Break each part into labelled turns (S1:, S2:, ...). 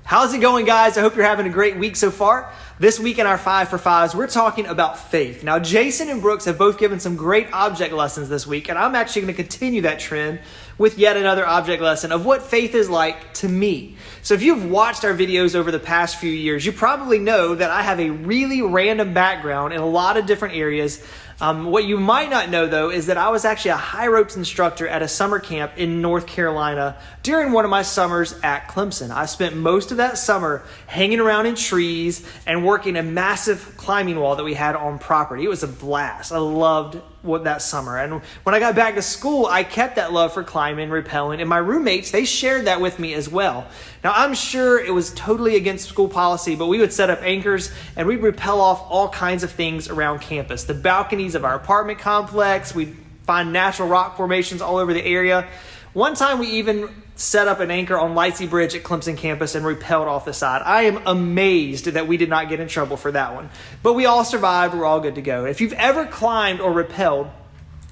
S1: How's it going, guys? I hope you're having a great week so far. This week in our 5 for 5s, we're talking about faith. Now, Jason and Brooks have both given some great object lessons this week, and I'm actually going to continue that trend with yet another object lesson of what faith is like to me. So if you've watched our videos over the past few years, you probably know that I have a really random background in a lot of different areas. What you might not know, though, is that I was actually a high ropes instructor at a summer camp in North Carolina during one of my summers at Clemson. I spent most of that summer hanging around in trees and working a massive climbing wall that we had on property. It was a blast. I loved that summer. And when I got back to school, I kept that love for climbing, rappelling, and my roommates, they shared that with me as well. Now, I'm sure it was totally against school policy, but we would set up anchors and we'd rappel off all kinds of things around campus. The balconies of our apartment complex, we'd find natural rock formations all over the area. One time we even set up an anchor on Lightsey Bridge at Clemson campus and rappelled off the side. I am amazed that we did not get in trouble for that one. But we all survived. We're all good to go. If you've ever climbed or rappelled,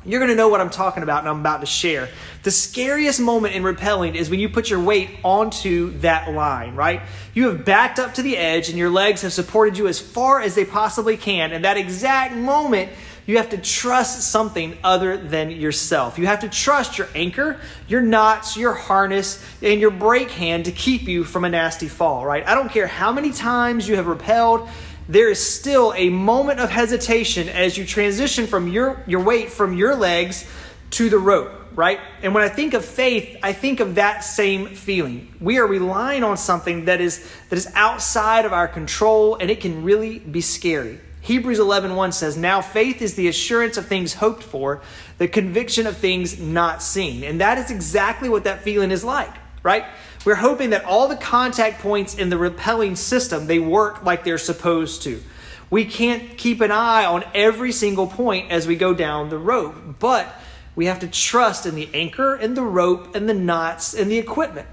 S1: you're going to know what I'm talking about and I'm about to share. The scariest moment in rappelling is when you put your weight onto that line, right? You have backed up to the edge and your legs have supported you as far as they possibly can. And that exact moment, you have to trust something other than yourself. You have to trust your anchor, your knots, your harness, and your brake hand to keep you from a nasty fall, right? I don't care how many times you have rappelled, there is still a moment of hesitation as you transition from your weight from your legs to the rope, right? And when I think of faith, I think of that same feeling. We are relying on something that is outside of our control, and it can really be scary. Hebrews 11:1 says, "Now faith is the assurance of things hoped for, the conviction of things not seen." And that is exactly what that feeling is like, right? We're hoping that all the contact points in the rappelling system, they work like they're supposed to. We can't keep an eye on every single point as we go down the rope, but we have to trust in the anchor and the rope and the knots and the equipment.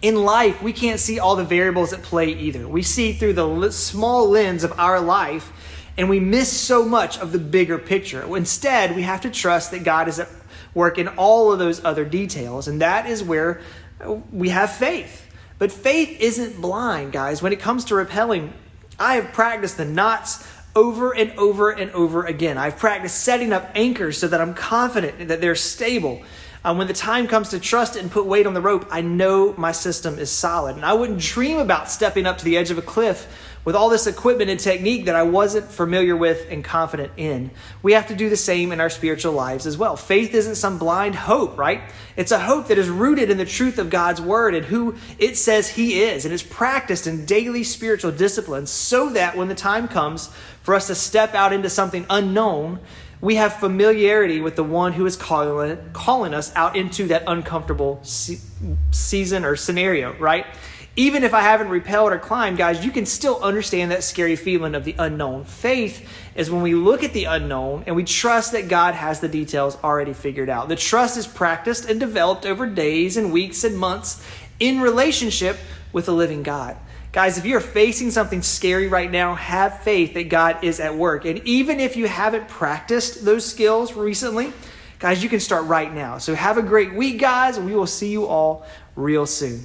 S1: In life, we can't see all the variables at play either. We see through the small lens of our life, and we miss so much of the bigger picture. Instead, we have to trust that God is at work in all of those other details, and that is where we have faith. But faith isn't blind, guys. When it comes to rappelling, I have practiced the knots over and over and over again. I've practiced setting up anchors so that I'm confident that they're stable. When the time comes to trust it and put weight on the rope, I know my system is solid. And I wouldn't dream about stepping up to the edge of a cliff with all this equipment and technique that I wasn't familiar with and confident in. We have to do the same in our spiritual lives as well. Faith isn't some blind hope, right? It's a hope that is rooted in the truth of God's word and who it says He is, and is practiced in daily spiritual disciplines so that when the time comes for us to step out into something unknown, we have familiarity with the one who is calling us out into that uncomfortable season or scenario, right? Even if I haven't rappelled or climbed, guys, you can still understand that scary feeling of the unknown. Faith is when we look at the unknown and we trust that God has the details already figured out. The trust is practiced and developed over days and weeks and months in relationship with the living God. Guys, if you're facing something scary right now, have faith that God is at work. And even if you haven't practiced those skills recently, guys, you can start right now. So have a great week, guys, and we will see you all real soon.